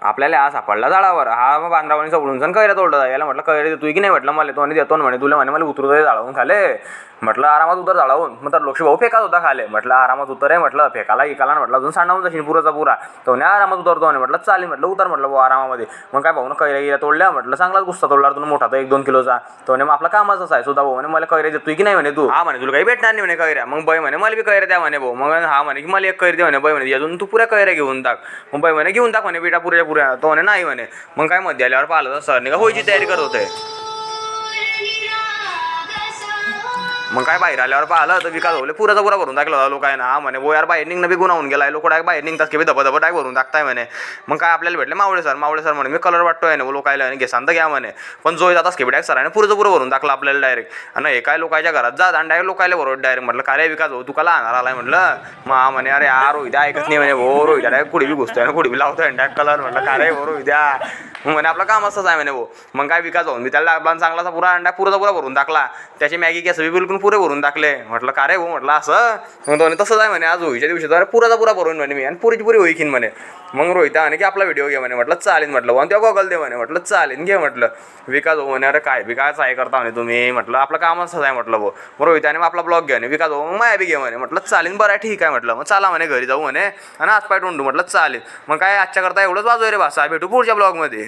आपल्याला हा सापडला झाडावर, हा बांद्रावानी चवळून सण कैऱ्या तोडला. याला म्हटलं कैऱ्या देतोय की नाही, म्हटलं मला तो देतो म्हणे, तुला म्हणे मला उतरू दे झाडावून खाले. म्हटलं आरामात उतर झाडावून. मग तर लक्ष भाऊ फेकात होता खाले. म्हटलं आरामात उतर आहे, म्हटलं फेकाला इकाला म्हटलं अजून सांडावून जाशील पुराचा पुरा. तो नाही आरामात उतरतो म्हणे. म्हटलं चालेल, म्हटलं उतर म्हटलं भाऊ आरामामध्ये. मग काय भाऊ कैऱ्या तोडल्या. म्हटलं चांगलाच गुस्सा तोडला तुम्ही मोठा, तर 1-2 किलोचा. तो म्हणे मग आपला कामाचाच आहे. सुद्धा भाऊ म्हणे मला कैऱ्या देतोय की नाही म्हणे तू. हा म्हणे तुला काही भेटणार नाही म्हणे कैऱ्या. मग बाई म्हणे मला बी कैऱ्या द्या म्हणे भाऊ. मग हा म्हणे की मला एक कैरी दे म्हणे. बाई म्हणे अजून तू पुऱ्या कैऱ्या घेऊन टाक. मग बाई म्हणे घेऊन टाक म्हणे बेटा पुऱ्या. तो म्हणे नाही म्हणे. मग काय मध्ये आल्यावर पाहिलं तर सर का होयची तयारी करत होते. मग काय बाहेर आल्यावर पाहिलं तर विकास होले पुराचा पुरा भरून टाकला होता लोकांना. हा म्हणे वो यार बाहेर निघणं बी गुन्हा होऊन गेलाय, लोक डायरेक्ट बाहेर निघतात की धबधब डायरेक्ट भरून टाकताय म्हणे. मग काय आपल्याला भेटले मावळे सर म्हणे मी कलर वाटतोय ना लोकायला घेसान तर घ्या म्हणे. पण जो जाताच की डायरेक्ट सराने पुराचं पुरं भरून टाकलं आपल्याला डायरेक्ट. आणि हे काय लोकांच्या घरात जात आणि डायरेक्ट लोकायला बरोबर डायरेक्ट. म्हटलं काय रे विकास भाऊ तू कला आणणार आलाय म्हटलं. मग म्हणे अरे यार रोहित ऐकत नाही म्हणे भाऊ, रोहित डायरेक्ट कुडी बी घुसतोय ना कुडी बी लावतोय डायरेक्ट कलर. म्हटलं काय रे भाऊ रोहित. मग म्हणे आपलं काम असंच आहे म्हणे भाऊ. मग काय विकास भाऊ मी त्याला डाबान चांगलाचा पुरा अंडा पुराचा पुरा भरून टाकला. त्याची मॅगी केस बी बिलकुल पुरे भरून टाकले. म्हटलं का रे भाऊ म्हटलं असं. मग तो तसंच आहे म्हणे आज होळीच्या दिवशी तर पुराचा पुरा भरून म्हणे मी आणि पुरीची पुरी होईकीन म्हणे. मग रोहित म्हणे की आपला व्हिडिओ घे म्हणे. म्हटलं चालेल म्हटलं. आणि तेव्हा गॉगल दे म्हणे. म्हटलं चालेल घे म्हटलं. विकास भाऊ म्हणे अरे काय विकास आहे करता म्हणे तुम्ही. म्हटलं आपलं काम असंच आहे म्हटलं भाऊ. मग रोहिताने मग आपला ब्लॉग घ्या म्हणे. विकास भाऊ मग माया बी घे म्हणे. म्हटलं चालेल बरं ठीक आहे म्हटलं. मग चला म्हणे घरी जाऊ म्हणे आणि आज पाय टोंडू. म्हटलं चालेल. मग काय आजच्या करता एवढंच वाजव रे भाषा. भेटू पुढच्या ब्लॉगमध्ये.